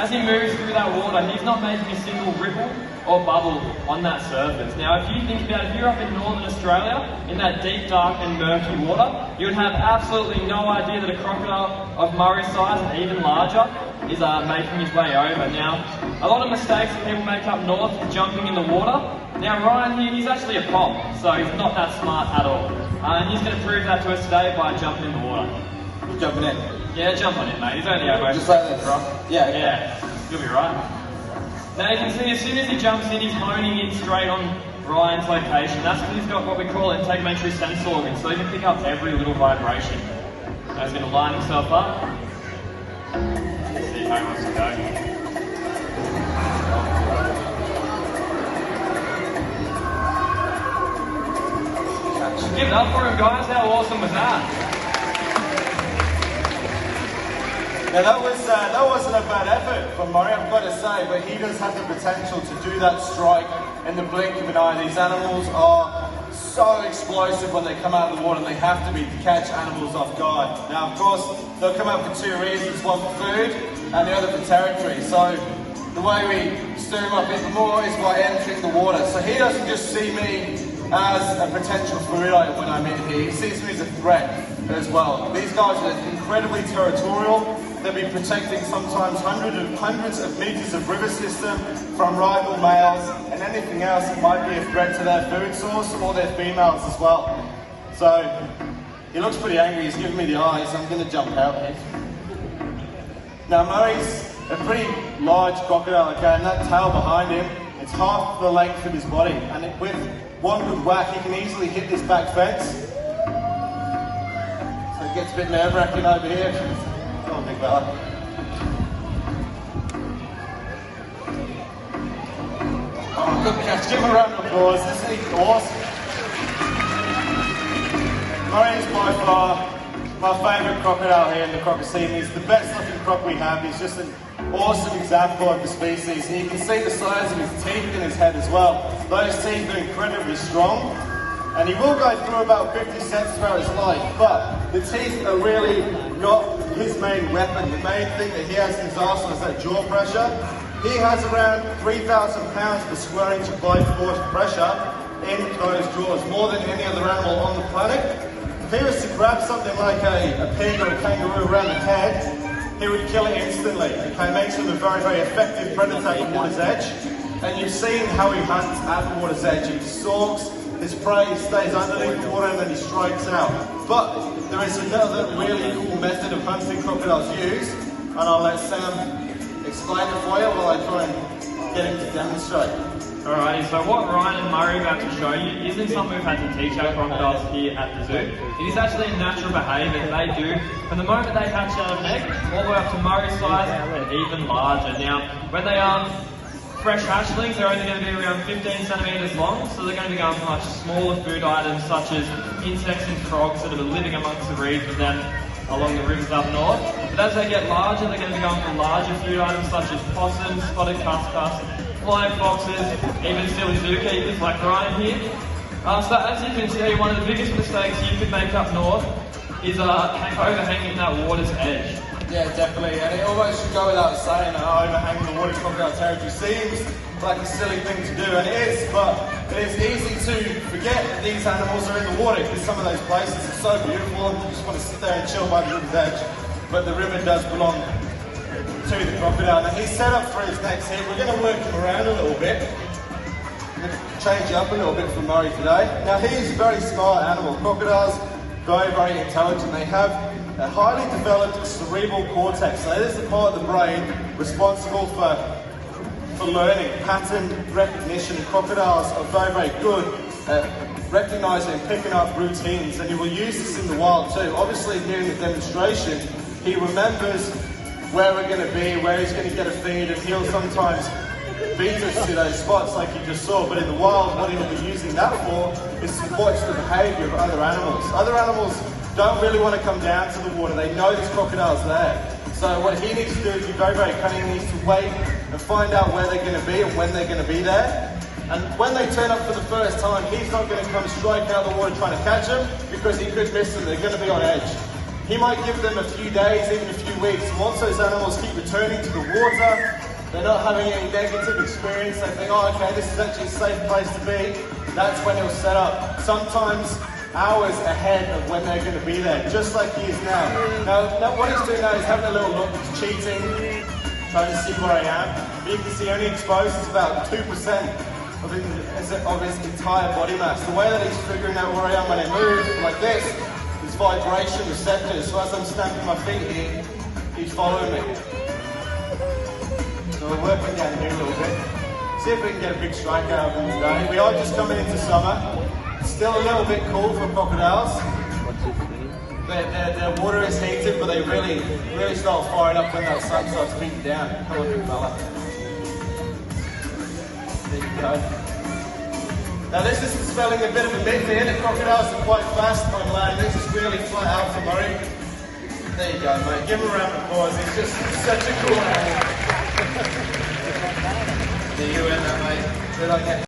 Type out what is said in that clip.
as he moves through that water, he's not making a single ripple or bubble on that surface. Now, if you think about it, if you're up in northern Australia, in that deep, dark and murky water, you would have absolutely no idea that a crocodile of Murray size and even larger is making his way over. Now, a lot of mistakes that people make up north is jumping in the water. Now, Ryan here, he's actually a pom, so he's not that smart at all. And he's going to prove that to us today by jumping in the water. Jumping in? Yeah, jump on it, mate. He's only over. Just like this? Right? Yeah. Okay. Yeah, you'll be right. Now you can see as soon as he jumps in, he's honing in straight on Ryan's location. That's because he's got what we call integumentary sense organs, so he can pick up every little vibration. Now he's going to line himself up. Let's see how he wants to go. Give it up for him, guys. How awesome was that? Now that wasn't a bad effort from Murray, I've got to say, but he does have the potential to do that strike in the blink of an eye. These animals are so explosive when they come out of the water, and they have to be to catch animals off guard. Now, of course, they'll come out for two reasons, one for food and the other for territory. So the way we stir him up even more is by entering the water. So he doesn't just see me as a potential food item when I'm in here, he sees me as a threat as well. These guys are incredibly territorial. They'll be protecting sometimes hundreds of meters of river system from rival males and anything else that might be a threat to their food source or their females as well. So he looks pretty angry, he's giving me the eyes, I'm going to jump out here. Now Murray's a pretty large crocodile, okay, and that tail behind him, it's half the length of his body, and with one good whack he can easily hit this back fence. So it gets a bit nerve-wracking over here. Come on, big fella. Oh, good catch. Give him a round of applause. This is awesome. Murray is by far my favourite crocodile here in the Crocoseme. He's the best looking croc we have. He's just an awesome example of the species. And you can see the size of his teeth in his head as well. Those teeth are incredibly strong. And he will go through about 50 cents throughout his life, but the teeth are really not his main weapon. The main thing that he has in his arsenal is that jaw pressure. He has around 3,000 pounds per square inch of life force pressure in those jaws, more than any other animal on the planet. If he was to grab something like a pig or a kangaroo around the head, he would kill it instantly. Okay, makes him a very, very effective predator at water's edge. And you've seen how he hunts at the water's edge. He stalks his prey, stays underneath the water, and then he strikes out. But there is another really cool method of hunting crocodiles use, and I'll let Sam explain it for you while I try and get him to demonstrate. Alrighty, so what Ryan and Murray are about to show you isn't something we've had to teach our crocodiles here at the zoo. It is actually a natural behaviour that they do from the moment they hatch out of an egg all the way up to Murray's size and even larger. Now, when they are fresh hatchlings, they're only going to be around 15 centimetres long, so they're going to be going for much smaller food items such as insects and frogs that are living amongst the reeds with them along the rivers up north. But as they get larger, they're going to be going for larger food items such as possums, spotted cuscus, flying foxes, even silly zookeepers like Ryan here. So as you can see, one of the biggest mistakes you could make up north is overhanging that water's edge. Yeah, definitely, and it almost should go without saying that overhanging the water crocodile territory seems like a silly thing to do, and it is, but it is easy to forget that these animals are in the water because some of those places are so beautiful and you just want to sit there and chill by the river's edge. But the river does belong to the crocodile. Now he's set up for his next hit. We're going to work him around a little bit. I'm going to change it up a little bit for Murray today. Now he is a very smart animal. Crocodiles, very, very intelligent. They have a highly developed cerebral cortex. So that is the part of the brain responsible for learning, pattern recognition. Crocodiles are very, very good at recognizing and picking up routines, and you will use this in the wild too. Obviously here in the demonstration, he remembers where we're going to be, where he's going to get a feed, and he'll sometimes beat us to those spots like you just saw. But in the wild, what he'll be using that for is to watch the behavior of other animals. Other animals don't really want to come down to the water. They know this crocodile's there. So what he needs to do is be very, very cunning. He needs to wait and find out where they're going to be and when they're going to be there. And when they turn up for the first time, he's not going to come straight out of the water trying to catch them because he could miss them. They're going to be on edge. He might give them a few days, even a few weeks. And once those animals keep returning to the water, they're not having any negative experience, they think, oh, okay, this is actually a safe place to be. That's when he'll set up. Sometimes hours ahead of when they're going to be there, just like he is now. Now what he's doing now is having a little look, he's cheating, trying to see where I am. But you can see only exposed is about 2% of his entire body mass. The way that he's figuring out where I am when I move, like this, is vibration receptors. So as I'm stamping my feet here, he's following me. So we're working down here a little bit. See if we can get a big strike out of them today. We are just coming into summer. It's still a little bit cool for crocodiles. Their water is heated, but they really start firing up when that sun starts beating down. Come on, big fella. There you go. Now this is spelling a bit of a myth here. The crocodiles are quite fast on land. This is really flat out for Murray. There you go, mate. Give him a round of applause. He's just such a cool animal. Do you in that, mate?